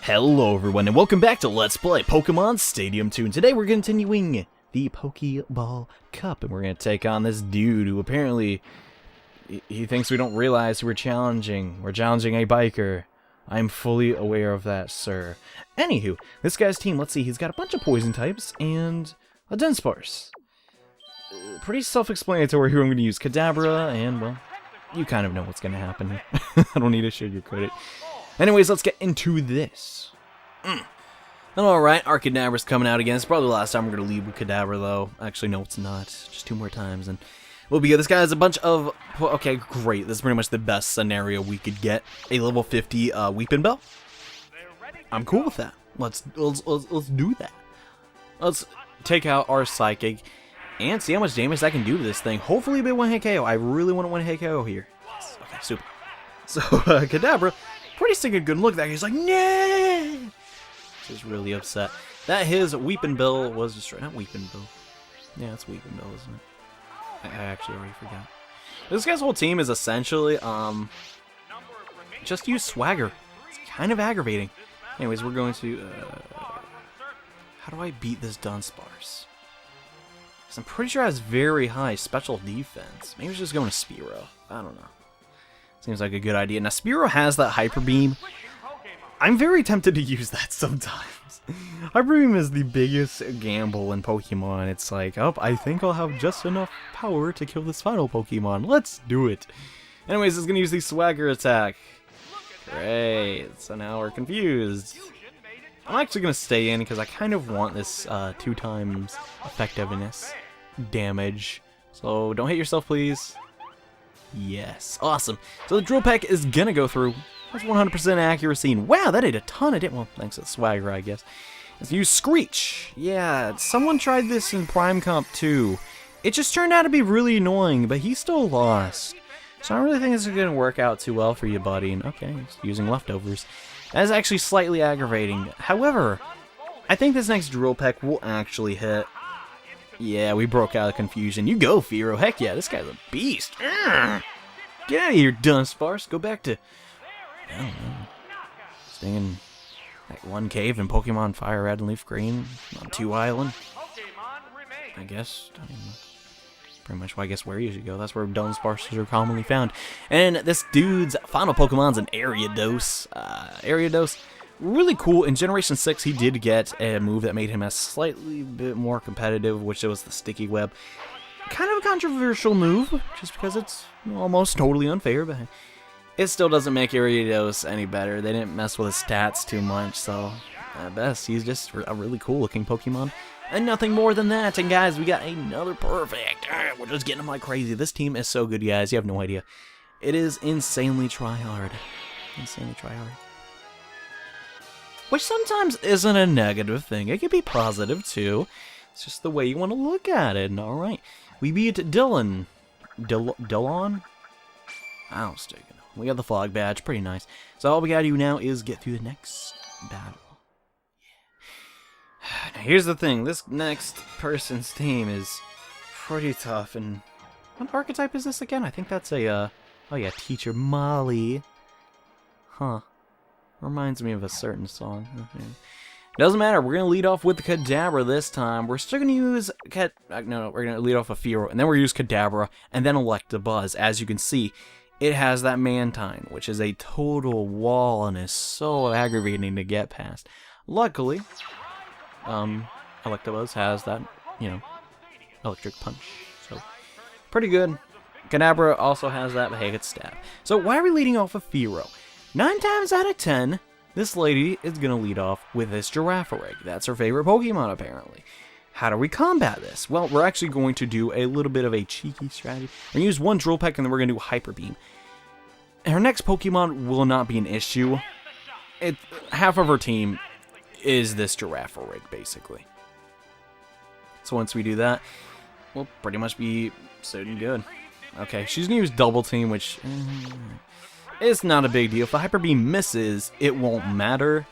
Hello everyone and welcome back to Let's Play Pokemon Stadium 2. And today we're continuing the Pokeball Cup and we're going to take on this dude who apparently he thinks we don't realize we're challenging. We're challenging a biker. I'm fully aware of that, sir. Anywho, this guy's team, let's see, he's got a bunch of poison types and a Dunsparce. Pretty self-explanatory who I'm going to use. Kadabra and, well, you kind of know what's going to happen here. I don't need to sugarcoat it. Anyways, let's get into this. Alright, our Kadabra's coming out again. It's probably the last time we're going to leave with Kadabra, though. Actually, no, it's not. Just 2 more times, and we'll be good. This guy has a bunch of... Okay, great. This is pretty much the best scenario we could get. A level 50 Weeping Bell. I'm cool with that. Let's do that. Let's take out our Psychic and see how much damage that can do to this thing. Hopefully, a bit one-hit KO. I really want to one-hit KO here. Yes. Okay, super. So, Kadabra... Pretty stinking good look. That guy's like, nah! He's really upset. That his Weeping Bill was destroyed. Not Weeping Bill. Yeah, it's Weeping Bill, isn't it? I actually already forgot. This guy's whole team is essentially, just use Swagger. It's kind of aggravating. Anyways, we're going to, how do I beat this Dunsparce? Because I'm pretty sure it has very high special defense. Maybe it's just going to Spearow. I don't know. Seems like a good idea. Now, Spearow has that Hyper Beam. I'm very tempted to use that sometimes. Hyper Beam is the biggest gamble in Pokemon. It's like, oh, I think I'll have just enough power to kill this final Pokemon. Let's do it. Anyways, it's going to use the Swagger attack. Great. So now we're confused. I'm actually going to stay in because I kind of want this 2 times effectiveness damage. So don't hit yourself, please. Yes, awesome. So the Drill Peck is gonna go through. That's 100% accuracy, and wow, that did a ton of damage. Well, thanks to the Swagger, I guess. Let's use Screech. Yeah, someone tried this in Prime Comp too. It just turned out to be really annoying, but he still lost. So I don't really think this is gonna work out too well for you, buddy. And okay, he's using leftovers. That is actually slightly aggravating. However, I think this next Drill Peck will actually hit. Yeah, we broke out of confusion. You go, Fearow. Heck yeah, this guy's a beast. Get out of here, Dunsparce. Go back to, I don't know, staying in that one cave in Pokemon Fire Red and Leaf Green on 2 Island. I guess. I don't know. Pretty much, I guess, where you should go. That's where Dunsparces are commonly found. And this dude's final Pokemon's an Ariados. Ariados. Really cool. In Generation 6, he did get a move that made him a slightly bit more competitive, which was the Sticky Web. Kind of a controversial move, just because it's almost totally unfair, but it still doesn't make Ariados any better. They didn't mess with his stats too much, so at best, he's just a really cool-looking Pokemon. And nothing more than that. And guys, we got another perfect. We're just getting them like crazy. This team is so good, guys. You have no idea. It is insanely tryhard. Insanely tryhard. Which sometimes isn't a negative thing. It can be positive, too. It's just the way you want to look at it. Alright. We beat Dylan. Dylan? I don't stick it. We got the flag badge. Pretty nice. So all we gotta do now is get through the next battle. Yeah. Now here's the thing. This next person's team is pretty tough. And what archetype is this again? I think that's a, oh yeah, Teacher Molly. Huh. Reminds me of a certain song. Okay. Doesn't matter. We're going to lead off with the Kadabra this time. We're still going to use... No, we're going to lead off with Fearow, and then we're going to use Kadabra, and then Electabuzz. As you can see, it has that Mantine, which is a total wall, and is so aggravating to get past. Luckily, Electabuzz has that, you know, Electric Punch. So, pretty good. Kadabra also has that, but hey, it's Stab. So, why are we leading off with Fearow? 9 times out of 10, this lady is going to lead off with this Girafarig. That's her favorite Pokemon, apparently. How do we combat this? Well, we're actually going to do a little bit of a cheeky strategy. We're going to use 1 Drill Peck, and then we're going to do Hyper Beam. Her next Pokemon will not be an issue. Half of her team is this Girafarig, basically. So once we do that, we'll pretty much be sitting good. Okay, she's going to use Double Team, which... it's not a big deal. If the Hyper Beam misses, it won't matter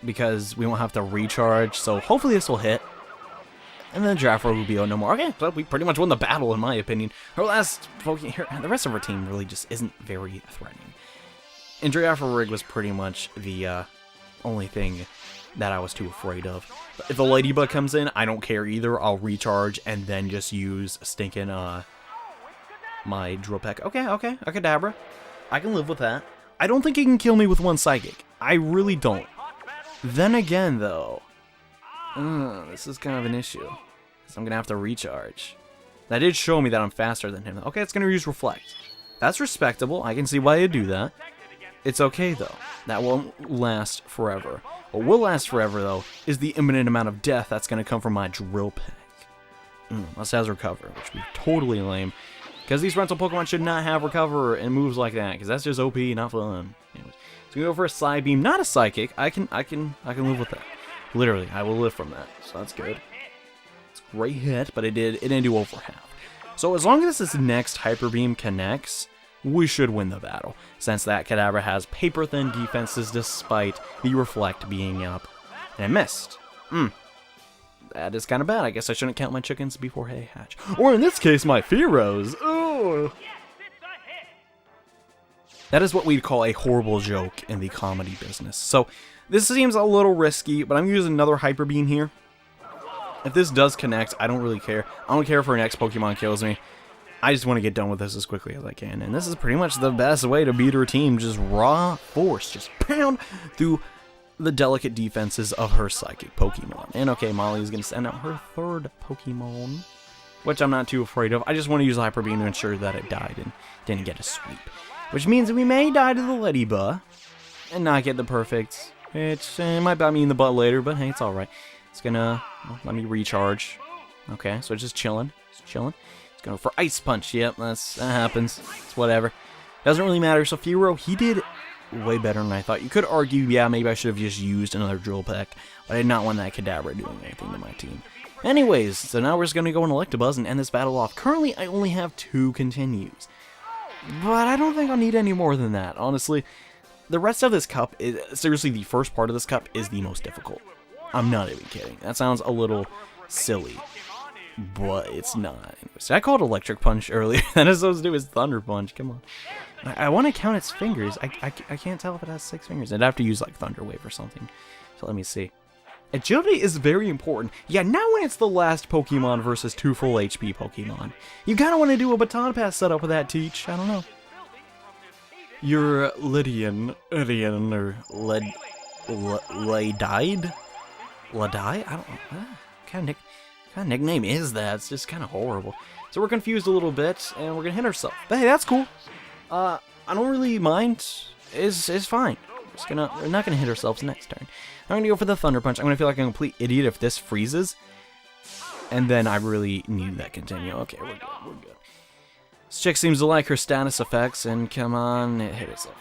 because we won't have to recharge. So hopefully this will hit. And then Girafarig will be no more. Okay, so we pretty much won the battle in my opinion. Her last Pokemon, the rest of her team really just isn't very threatening. And Girafarig was pretty much the only thing that I was too afraid of. If the Ladybug comes in, I don't care either. I'll recharge and then just use stinking my Drill Peck. Okay, a Kadabra. I can live with that. I don't think he can kill me with one Psychic. I really don't. Then again, though, this is kind of an issue. Because I'm going to have to recharge. That did show me that I'm faster than him. Okay, it's going to use Reflect. That's respectable. I can see why you do that. It's okay, though. That won't last forever. What will last forever, though, is the imminent amount of death that's going to come from my Drill Peck. Unless it has Recover, which would be totally lame. Because these rental Pokemon should not have Recover and moves like that, because that's just OP, not fun. Anyways, so we go for a Psybeam, not a Psychic. I can live with that. Literally, I will live from that. So that's good. It's a great hit, but it didn't do over half. So as long as this next Hyper Beam connects, we should win the battle, since that Kadabra has paper thin defenses despite the Reflect being up. And it missed. That is kind of bad. I guess I shouldn't count my chickens before they hatch. Or in this case, my Fearos. Oh. That is what we'd call a horrible joke in the comedy business. So this seems a little risky, but I'm using another Hyper Beam here. If this does connect, I don't really care. I don't care if our next Pokemon kills me. I just want to get done with this as quickly as I can. And this is pretty much the best way to beat her team. Just raw force. Just pound through the delicate defenses of her Psychic Pokemon. And okay, Molly is going to send out her third Pokemon, which I'm not too afraid of. I just want to use Hyper Beam to ensure that it died and didn't get a sweep. Which means we may die to the Ladybug and not get the perfect, which might bite me in the butt later, but hey, it's alright. It's gonna let me recharge. Okay, so it's just chilling. It's chilling. It's going for Ice Punch. Yep, that happens. It's whatever. Doesn't really matter. So Fearow, he did way better than I thought. You could argue, yeah, maybe I should have just used another Drill Peck, but I did not want that Kadabra doing anything to my team. Anyways, so now we're just going to go in Electabuzz and end this battle off. Currently, I only have 2 continues, but I don't think I'll need any more than that, honestly. The rest of this cup, seriously, the first part of this cup is the most difficult. I'm not even kidding. That sounds a little silly, but it's not. Anyways, I called Electric Punch earlier. That is supposed to do is Thunder Punch. Come on. I want to count its fingers. I can't tell if it has 6 fingers. I'd have to use like Thunder Wave or something. So let me see. Agility is very important. Yeah, now when it's the last Pokemon versus 2 full HP Pokemon, you kind of want to do a Baton Pass setup with that, Teach. I don't know. Your Lydian, or Ladide? Ladai? I don't know. What kind of nickname is that? It's just kind of horrible. So we're confused a little bit, and we're gonna hit ourselves. But hey, that's cool. I don't really mind. It's fine. We're not gonna hit ourselves next turn. I'm gonna go for the Thunder Punch. I'm gonna feel like a complete idiot if this freezes, and then I really need that continue. Okay, we're good. We're good. This chick seems to like her status effects, and come on, it hit itself.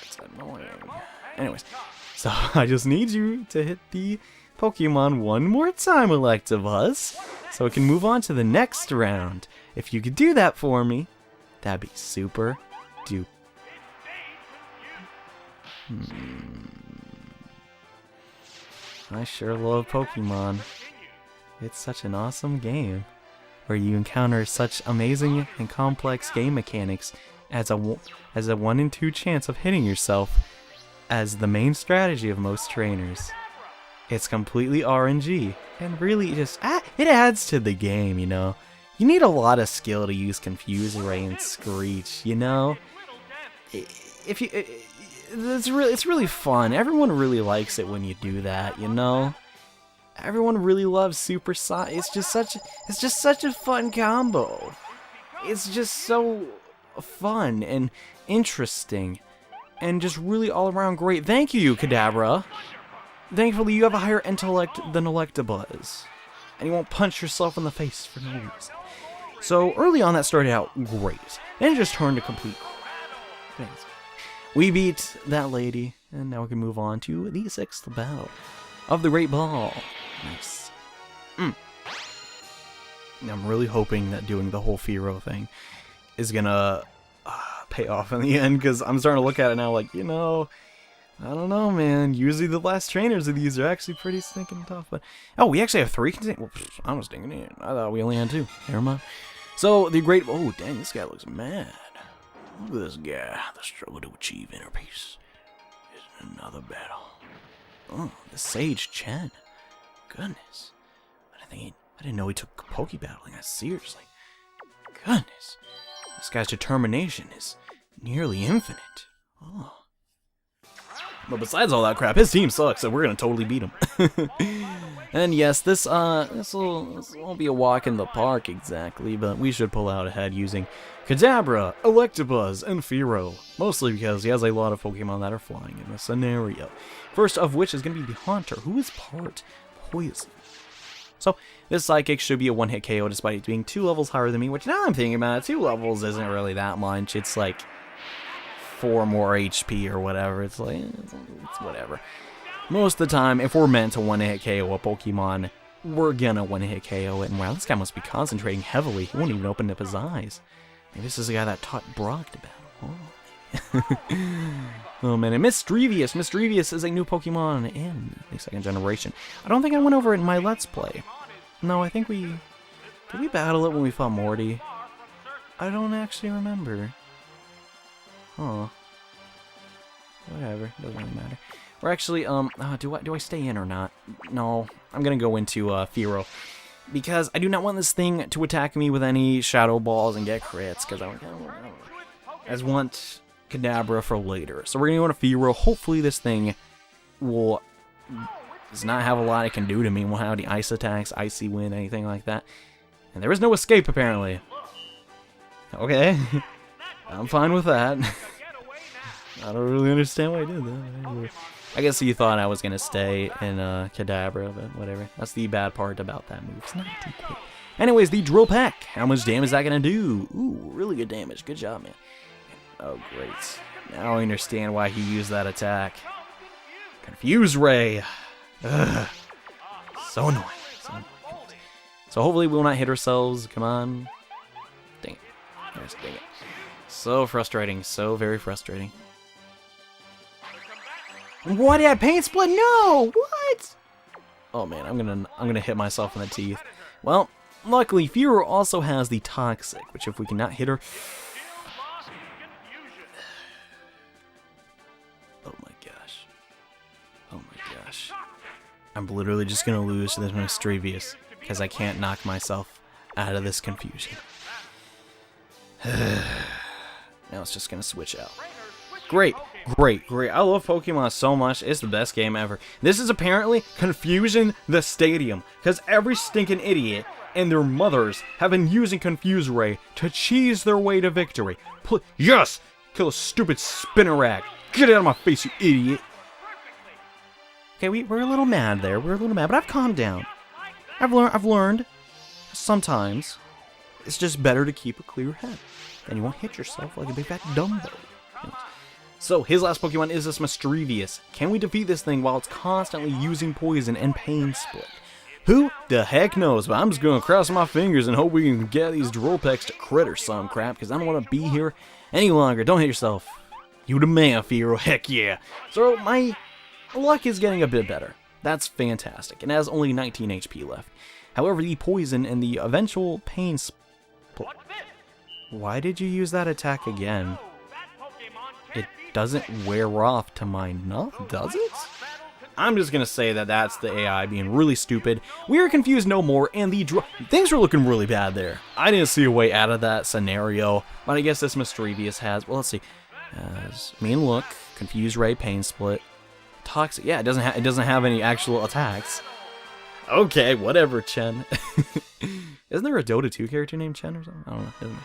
That's annoying. Anyways, so I just need you to hit the Pokemon one more time, Electabuzz, so we can move on to the next round. If you could do that for me, that'd be super duper. I sure love Pokemon. It's such an awesome game, where you encounter such amazing and complex game mechanics as a 1 in 2 chance of hitting yourself as the main strategy of most trainers. It's completely RNG, and really just, it adds to the game, you know? You need a lot of skill to use Confuse Ray and Screech, you know? It's really fun. Everyone really likes it when you do that, you know? Everyone really loves Super Sonic. It's just such a fun combo. It's just so fun and interesting and just really all around great. Thank you, Kadabra. Thankfully, you have a higher intellect than Electabuzz, and you won't punch yourself in the face for no reason. So early on, that started out great, and it just turned to complete crap. We beat that lady, and now we can move on to the 6th battle of the Great Ball. Nice. I'm really hoping that doing the whole Fearow thing is gonna pay off in the end, because I'm starting to look at it now like, you know, I don't know, man. Usually the last trainers of these are actually pretty stinking tough. But oh, we actually have 3 well, I was thinking it. I thought we only had 2. Never mind. So the great, oh dang, this guy looks mad. Look at this guy. The struggle to achieve inner peace is another battle. Oh, the Sage Chen. Goodness. I didn't know he took Poke battling that seriously. Goodness. This guy's determination is nearly infinite. Oh. But besides all that crap, his team sucks, so we're gonna totally beat him. And yes, this won't be a walk in the park exactly, but we should pull out ahead using Kadabra, Electabuzz, and Fearow. Mostly because he has a lot of Pokemon that are flying in this scenario. First of which is gonna be the Haunter, who is part Poison. So, this Psychic should be a one-hit KO despite it being 2 levels higher than me, which now I'm thinking about it, 2 levels isn't really that much. It's like 4 more HP or whatever. It's like, it's whatever. Most of the time, if we're meant to one-hit KO a Pokemon, we're gonna one-hit KO it. And wow, this guy must be concentrating heavily. He won't even open up his eyes. Maybe this is the guy that taught Brock to battle. Oh. Oh man, and Misdrevious. Misdrevious is a new Pokemon in the 2nd generation. I don't think I went over it in my Let's Play. No, I think did we battle it when we fought Morty? I don't actually remember. Huh. Whatever, doesn't really matter. We're actually, do I stay in or not? No, I'm gonna go into Fearow. Because I do not want this thing to attack me with any Shadow Balls and get crits, because I just want Kadabra for later. So we're gonna go into Fearow. Hopefully this thing does not have a lot it can do to me. Won't have any ice attacks, icy wind, anything like that. And there is no escape apparently. Okay. I'm fine with that. I don't really understand why I did that. I guess you thought I was gonna stay in Kadabra, but whatever. That's the bad part about that move. It's not too quick. Anyways, the Drill Peck. How much damage is that gonna do? Ooh, really good damage. Good job, man. Oh, great. Now I understand why he used that attack. Confuse Ray. Ugh. So annoying. So hopefully we will not hit ourselves. Come on. Dang it. Yes, dang it. So frustrating. So very frustrating. What? Yeah, Paint Split? No! What? Oh man, I'm gonna hit myself in the teeth. Well, luckily Fearow also has the Toxic, which if we cannot hit her. Oh my gosh. Oh my gosh. I'm literally just gonna lose to this Misdrevious because I can't knock myself out of this confusion. Now it's just gonna switch out. Great, great, great. I love Pokemon so much. It's the best game ever. This is apparently Confusion the Stadium, because every stinking idiot and their mothers have been using Confuse Ray to cheese their way to victory. Yes! Kill a stupid Spinnerack. Get out of my face, you idiot. Okay, we're a little mad there. We're a little mad, but I've calmed down. I've learned sometimes it's just better to keep a clear head. Then you won't hit yourself like a big fat Dumbo. So, his last Pokemon is this Misdrevious. Can we defeat this thing while it's constantly using Poison and Pain Split? Who the heck knows, but I'm just going to cross my fingers and hope we can get these Drill Pecks to crit or some crap, because I don't want to be here any longer. Don't hit yourself. You the man, Fearow. Heck yeah. So, my luck is getting a bit better. That's fantastic. It has only 19 HP left. However, the Poison and the eventual Pain Split... Why did you use that attack again? It doesn't wear off to my nut, does it? I'm just gonna say that that's the AI being really stupid. We are confused no more, and things are looking really bad there. I didn't see a way out of that scenario, but I guess this Misdrevious has. Well, let's see. Mean Look, Confuse Ray, Pain Split, Toxic. Yeah, it doesn't have any actual attacks. Okay, whatever, Chen. Isn't there a Dota 2 character named Chen or something? I don't know. Isn't there?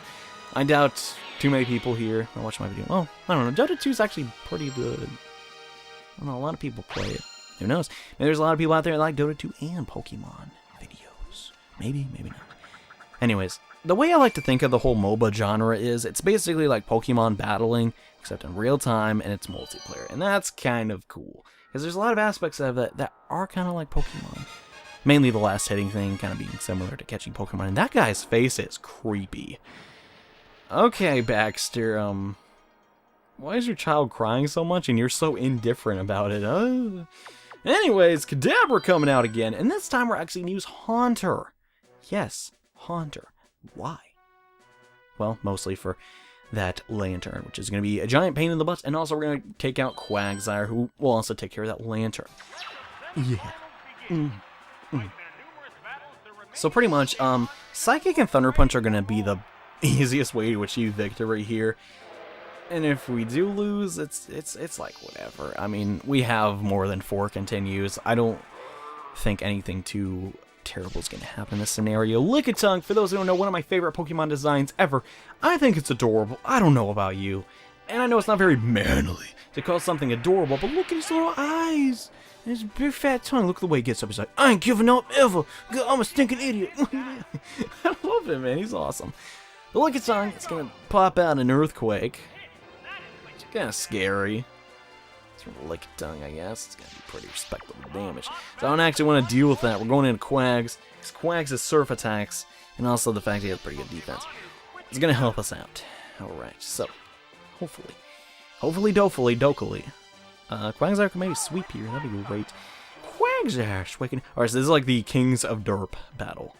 I doubt too many people here are watching my video. Oh, I don't know. Dota 2 is actually pretty good. I don't know. A lot of people play it. Who knows? Maybe there's a lot of people out there that like Dota 2 and Pokemon videos. Maybe, maybe not. Anyways, the way I like to think of the whole MOBA genre is it's basically like Pokemon battling, except in real time, and it's multiplayer. And that's kind of cool. Because there's a lot of aspects of it that are kind of like Pokemon. Mainly the last hitting thing kind of being similar to catching Pokemon. And that guy's face is creepy. Okay, Baxter, why is your child crying so much and you're so indifferent about it? Anyways, Kadabra coming out again, and this time we're actually going to use Haunter. Yes, Haunter. Why? Well, mostly for that Lantern, which is going to be a giant pain in the butt, and also we're going to take out Quagsire, who will also take care of that Lantern. Yeah. So pretty much, Psychic and Thunder Punch are going to be the easiest way to achieve victory here. And if we do lose, it's like whatever. I mean, we have more than 4 continues. I don't think anything too terrible is going to happen in this scenario. Lickitung, for those who don't know, one of my favorite Pokemon designs ever. I think it's adorable. I don't know about you. And I know it's not very manly to call something adorable, but look at his little eyes. And his big fat tongue. Look at the way he gets up. He's like, I ain't giving up ever. I'm a stinking idiot. I love him, man. He's awesome. The Lickitung is going to pop out an earthquake. It's kind of scary. It's from the Lickitung, I guess. It's going to be pretty respectable damage. So I don't actually want to deal with that. We're going into Quags. Because Quags has surf attacks. And also the fact he has pretty good defense. It's going to help us out. Alright, so hopefully, dokily. Quagsire can maybe sweep here. That'd be great. Quagsire sweeping. Alright, so this is like the Kings of Derp battle.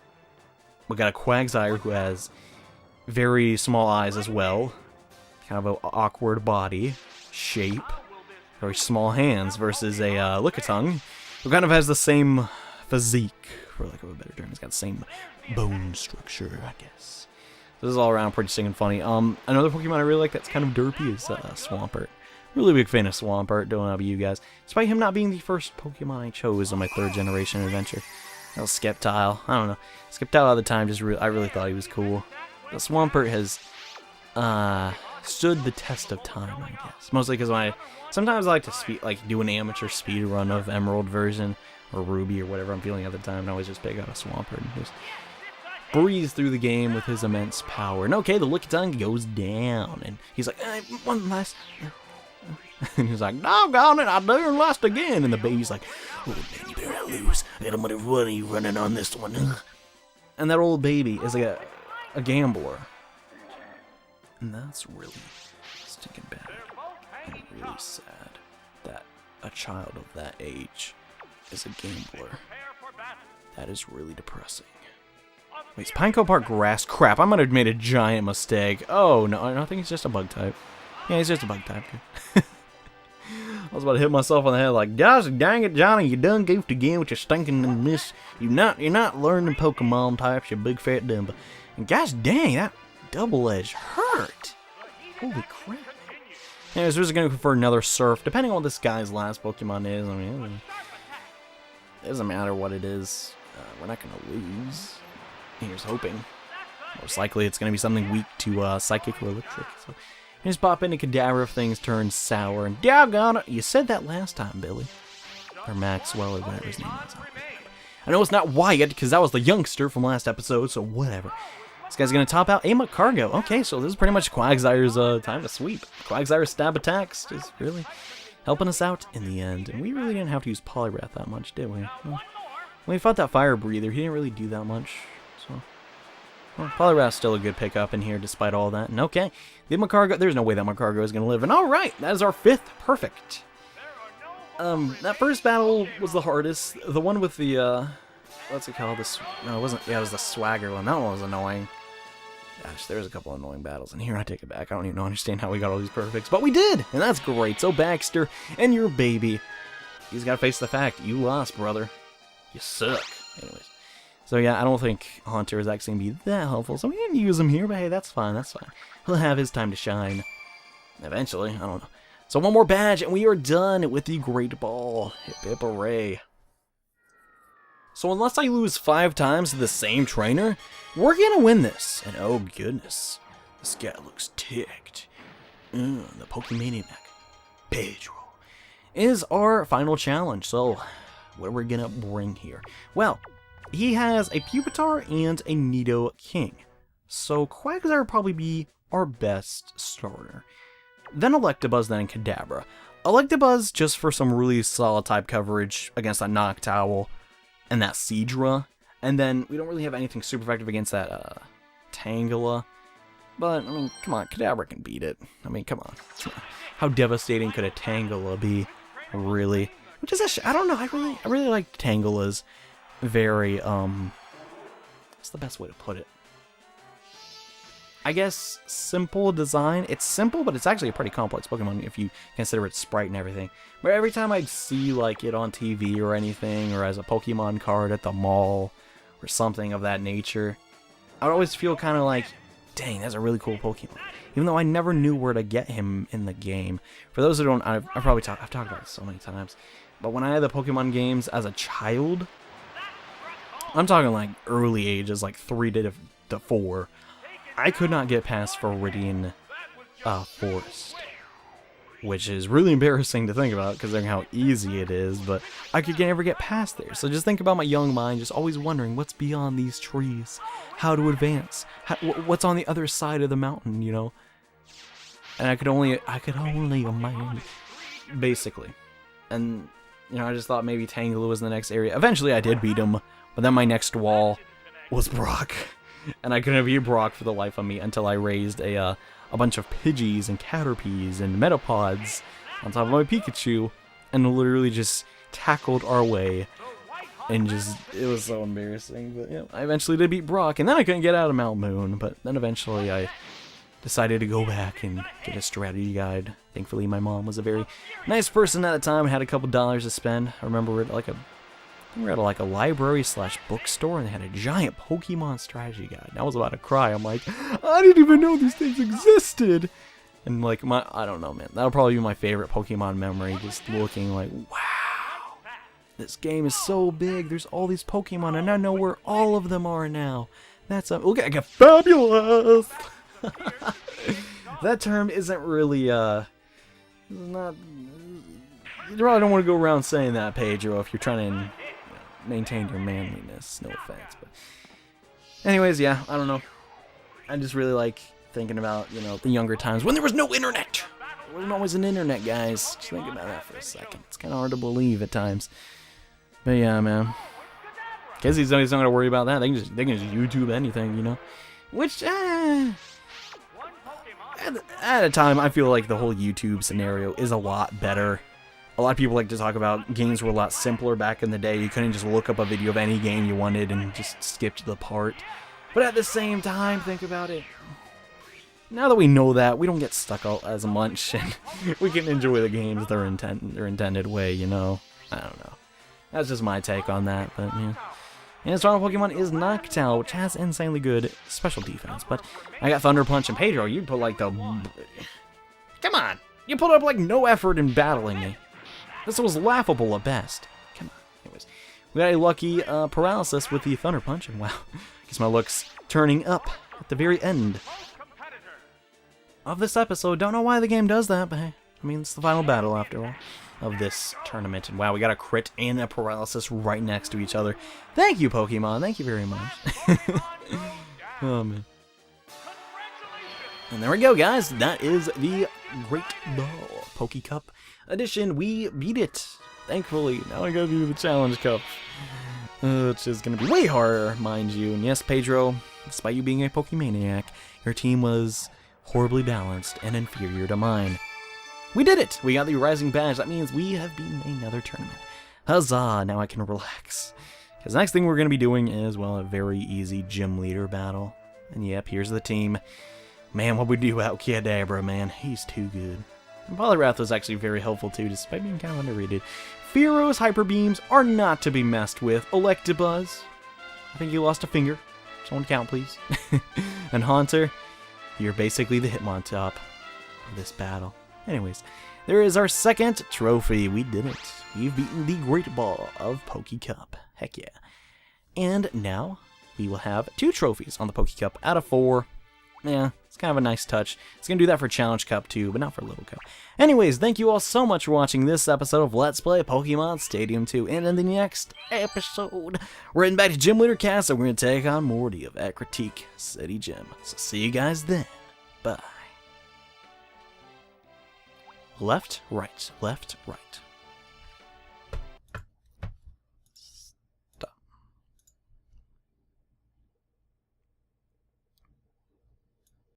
We got a Quagsire who has very small eyes as well. Kind of an awkward body shape. Very small hands versus a Lickitung who kind of has the same physique, for lack of a better term. He's got the same bone structure, I guess. This is all around pretty stinking funny. Another Pokemon I really like that's kind of derpy is Swampert. Really big fan of Swampert, don't know about you guys. Despite him not being the first Pokemon I chose on my 3rd generation adventure. That was Sceptile. I don't know. Sceptile at the time, I really thought he was cool. But Swampert has stood the test of time, I guess. Mostly because sometimes I like to do an amateur speed run of Emerald version or Ruby or whatever I'm feeling at the time, and I always just pick out a Swampert and just breeze through the game with his immense power. And okay, the Lickitung goes down, and he's like, one last. And he's like, doggone it, I dare last again. And the baby's like, oh man, you better not lose. I got a lot of money running on this one. And that old baby is like a gambler. And that's really stinking bad. And really sad that a child of that age is a gambler. That is really depressing. Wait, is Pineco Park grass? Crap, I might have made a giant mistake. Oh, no, I think he's just a bug type. Yeah, he's just a bug type. I was about to hit myself on the head like, gosh dang it, Johnny, you done goofed again with your stinking miss. You're not learning Pokemon types, you big fat dumba. And gosh dang, that double edge hurt. Holy crap. Anyways, we're just going to go for another Surf, depending on what this guy's last Pokemon is. I mean, it doesn't matter what it is. We're not going to lose. Here's hoping. Most likely it's going to be something weak to Psychic or Electric. So just pop into Kadabra if things turn sour. And doggone it, you said that last time, Billy. Or Maxwell, or whatever his name is. I know it's not Wyatt, because that was the youngster from last episode, so whatever. This guy's going to top out Ama Cargo. Okay, so this is pretty much Quagsire's time to sweep. Quagsire's stab attacks just really helping us out in the end. And we really didn't have to use Poliwrath that much, did we? Well, when we fought that Fire Breather, he didn't really do that much. So, well, Poliwrath's still a good pickup in here despite all that. And okay, the Macargo, there's no way that Macargo is going to live. And alright, that is our 5th perfect. That first battle was the hardest. The one with the, what's it called? No, it wasn't, yeah, it was the Swagger one. That one was annoying. Gosh, there's a couple annoying battles. And here, I take it back. I don't even understand how we got all these perfects. But we did! And that's great. So, Baxter and your baby, he's got to face the fact. You lost, brother. You suck. Anyways. So, yeah, I don't think Haunter is actually going to be that helpful. So, we didn't use him here. But, hey, that's fine. That's fine. He'll have his time to shine. Eventually. I don't know. So, one more badge, and we are done with the Great Ball. Hip, hip, hooray. So unless I lose 5 times to the same trainer, we're gonna win this. And oh goodness, this guy looks ticked. The Pokemaniac, Pedro, is our final challenge. So what are we gonna bring here? Well, he has a Pupitar and a Nidoking. So Quagsire would probably be our best starter. Then Electabuzz, then Kadabra. Electabuzz just for some really solid type coverage against that Noctowl and that Seadra, and then we don't really have anything super effective against that Tangela. But I mean, come on, Kadabra can beat it. I mean, come on. How devastating could a Tangela be, really? Which is I don't know. I really like Tangela's very what's the best way to put it? I guess, simple design. It's simple, but it's actually a pretty complex Pokemon if you consider its sprite and everything. But every time I'd see like it on TV or anything, or as a Pokemon card at the mall, or something of that nature, I would always feel kind of like, dang, that's a really cool Pokemon. Even though I never knew where to get him in the game. For those who don't, I've talked about this so many times. But when I had the Pokemon games as a child, I'm talking like early ages, like 3 to 4, I could not get past Viridian Forest. Which is really embarrassing to think about, considering how easy it is, but I could never get past there. So just think about my young mind, just always wondering what's beyond these trees, how to advance, what's on the other side of the mountain, you know? And I could only imagine, basically. And, you know, I just thought maybe Tangela was in the next area. Eventually I did beat him, but then my next wall was Brock. And I couldn't beat Brock for the life of me until I raised a bunch of Pidgeys and Caterpies and Metapods on top of my Pikachu, and literally just tackled our way, and just, it was so embarrassing. But yeah, I eventually did beat Brock, and then I couldn't get out of Mount Moon, but then eventually I decided to go back and get a strategy guide. Thankfully my mom was a very nice person at the time and had a couple dollars to spend. I remember we were at a library/bookstore, and they had a giant Pokemon strategy guide. And I was about to cry. I'm like, I didn't even know these things existed. And like I don't know, man. That'll probably be my favorite Pokemon memory. Just looking like, wow, this game is so big. There's all these Pokemon, and I know where all of them are now. That's look, I got fabulous. That term isn't really not. You probably don't want to go around saying that, Pedro, if you're trying to maintain your manliness. No offense, but anyways, yeah, I don't know. I just really like thinking about, you know, the younger times when there was no internet. There wasn't always an internet, guys. Just think about that for a second. It's kind of hard to believe at times. But yeah, man. Guess these don't got to worry about that. They can just YouTube anything, you know. Which, at a time, I feel like the whole YouTube scenario is a lot better. A lot of people like to talk about games were a lot simpler back in the day. You couldn't just look up a video of any game you wanted and just skip to the part. But at the same time, think about it. Now that we know that, we don't get stuck out as much, and we can enjoy the games their intended way, you know? I don't know. That's just my take on that, but yeah. And the stronger Pokemon is Noctowl, which has insanely good special defense. But I got Thunder Punch, and Pedro, you put like the... Come on! You put up like no effort in battling me. This was laughable at best. Come on. Anyways, we got a lucky paralysis with the Thunder Punch, and wow, guess my luck's turning up at the very end of this episode. Don't know why the game does that, but hey, I mean, it's the final battle after all of this tournament. And wow, we got a crit and a paralysis right next to each other. Thank you, Pokemon. Thank you very much. Oh man. And there we go, guys. That is the Great Ball Poke Cup edition. We beat it, thankfully. Now I gotta do the Challenge Cup, which is gonna be way harder, mind you. And yes, Pedro, despite you being a Pokemaniac, your team was horribly balanced and inferior to mine. We did it! We got the Rising Badge. That means we have beaten another tournament. Huzzah! Now I can relax. Because the next thing we're gonna be doing is, well, a very easy gym leader battle. And yep, here's the team. Man, what we do without Kadabra, man. He's too good. And Poliwrath was actually very helpful too, despite being kind of underrated. Fearo's Hyper Beams are not to be messed with. Electabuzz, I think you lost a finger. Someone count, please. And Haunter, you're basically the Hitmontop of this battle. Anyways, there is our second trophy. We did it. We've beaten the Great Ball of Poke Cup. Heck yeah. And now we will have 2 trophies on the Poke Cup out of 4. Yeah, it's kind of a nice touch. It's going to do that for Challenge Cup too, but not for Little Cup. Anyways, thank you all so much for watching this episode of Let's Play Pokemon Stadium 2. And in the next episode, we're heading back to Gym Leader Castle. We're going to take on Morty of Critique City Gym. So see you guys then. Bye. Left, right, left, right.